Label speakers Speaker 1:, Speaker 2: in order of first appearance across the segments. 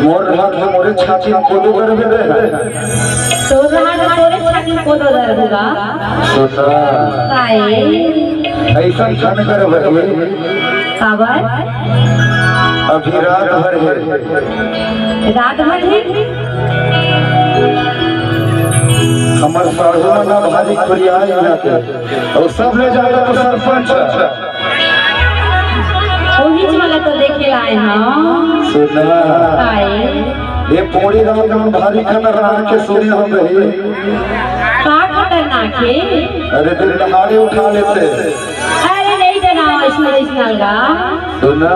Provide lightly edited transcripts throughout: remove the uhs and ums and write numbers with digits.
Speaker 1: मोर हाथ में मोरे छाती को दो कर दे
Speaker 2: तो हाथ मोरे छाती को दो दर होगा
Speaker 1: सोता
Speaker 2: काए
Speaker 1: ऐसा खान कर भगे
Speaker 2: खबर
Speaker 1: अभी रात भर है हमार साधु ना भारी फरियाद यहाँ के और सब ले जाएगा तो सरपंच
Speaker 2: ओही वाला तो देखे लाए हां
Speaker 1: सुना ये पोड़ी रात में भारी खाना बना के सोने हम रहे
Speaker 2: का खतरनाक है
Speaker 1: अरे दिल लहाड़े उठा लेते
Speaker 2: अरे नहीं देना इसमें का
Speaker 1: सुना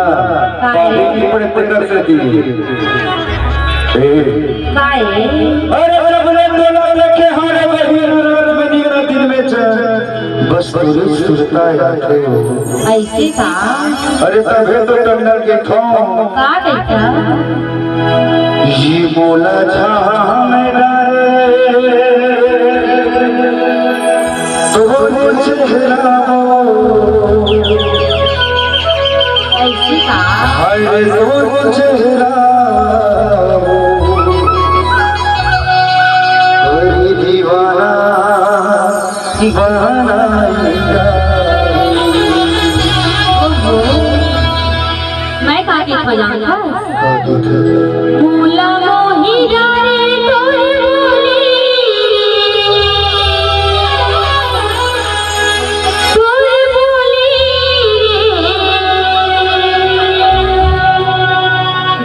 Speaker 1: पानी बड़े पिंडर से दी
Speaker 2: काए
Speaker 1: अरे अपने बोला लेके हमारे मदीना दिन में चल बस तेरी सुरता याद है
Speaker 2: ऐसे का
Speaker 1: अरे तबे तो टंडल के थो
Speaker 2: का कहता
Speaker 1: ये बोला मेरा तो चेहरा
Speaker 2: ऐसे का
Speaker 1: अरे तो चेहरा दीवाना
Speaker 2: मैं का के खजाना भूला मोही जाने तोरे बोली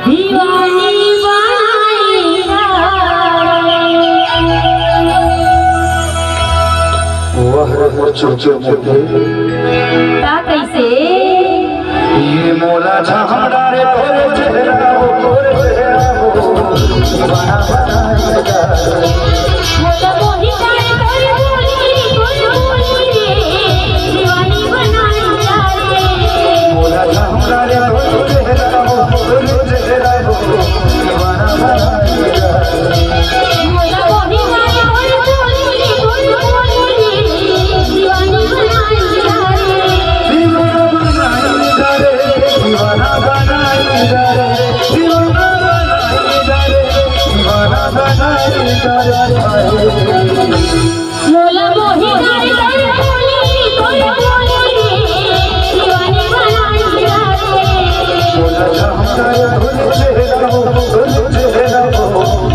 Speaker 2: दीवानी
Speaker 1: चुचे मोटे
Speaker 2: कैसे
Speaker 1: ये मोला झहरा रे तोरे चेहरा दीवाना बनाएगा
Speaker 2: मोला मोही जाने तोरे बोली दीवानी बनाएगा
Speaker 1: मोला झहरा रे तोरे चेहरा दीवाना बनाएगा
Speaker 2: मोला मोही जाने तोरे बोली दीवानी बनाएगा
Speaker 1: दीवाना बनाएगा दीवाना बनाएगा
Speaker 2: मोला मोही जाने तोरे बोली दीवानी बनाएगा
Speaker 1: मोला झहरा रे तोरे चेहरा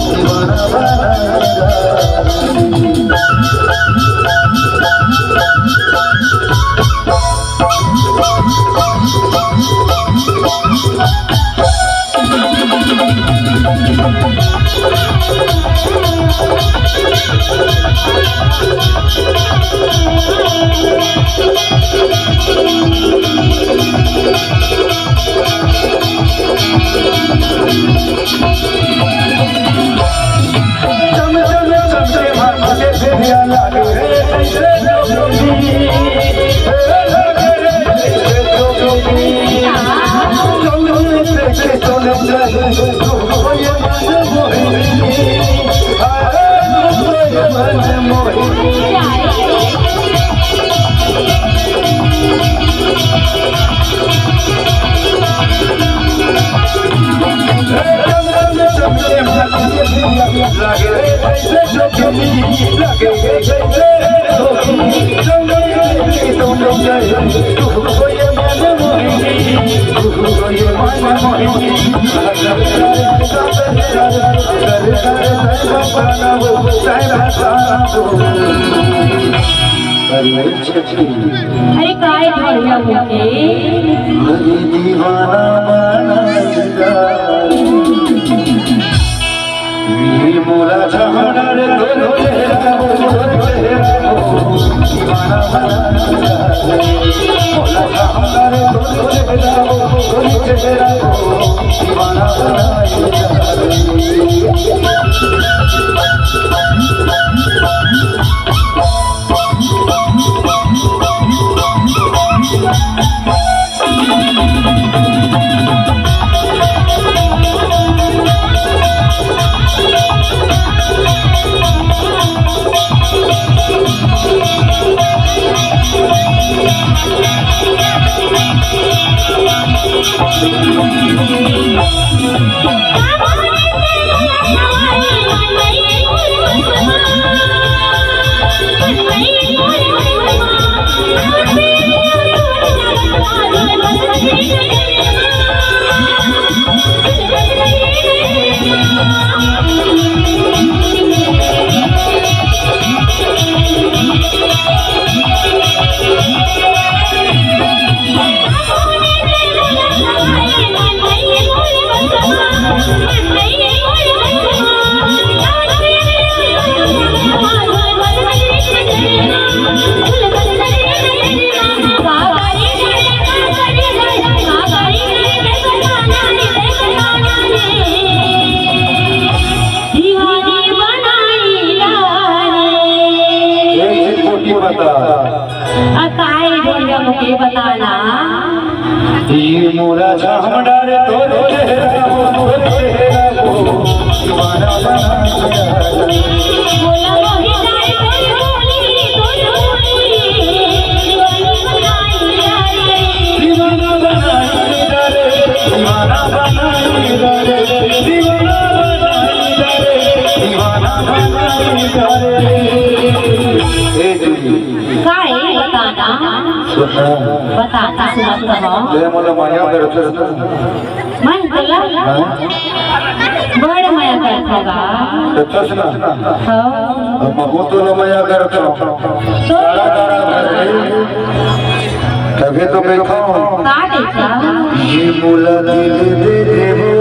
Speaker 1: दीवाना बनाएगा लगे जैसे जोखिम लगे जैसे जोखिम तुम लोग तुमको ये मन मोहिनी तुमको ये मन मोहिनी अगर
Speaker 2: अरे काय ढोलिया मुके
Speaker 1: हरी दीवाना बनाएगा मेरी मोला चाहना रे दोनों चेहरा दीवाना बनाएगा मोला चाहना रे दोनों चेहरा दीवाना बनाएगा
Speaker 2: बताना
Speaker 1: ये मोरा चाहना रे दोनों चेहरा दीवाना
Speaker 2: बताना सुना
Speaker 1: तो मला माया करत
Speaker 2: मन तुला बड़ माया करता
Speaker 1: तसंच ना
Speaker 2: हो
Speaker 1: मग तुला माया करतो तभी तो देखो
Speaker 2: का देखा
Speaker 1: ये मुला दिल दे देवो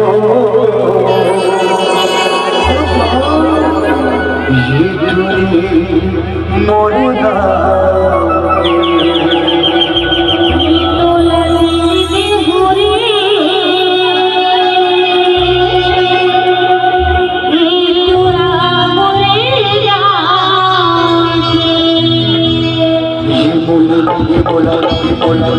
Speaker 1: ये चुरी मोरदा बोला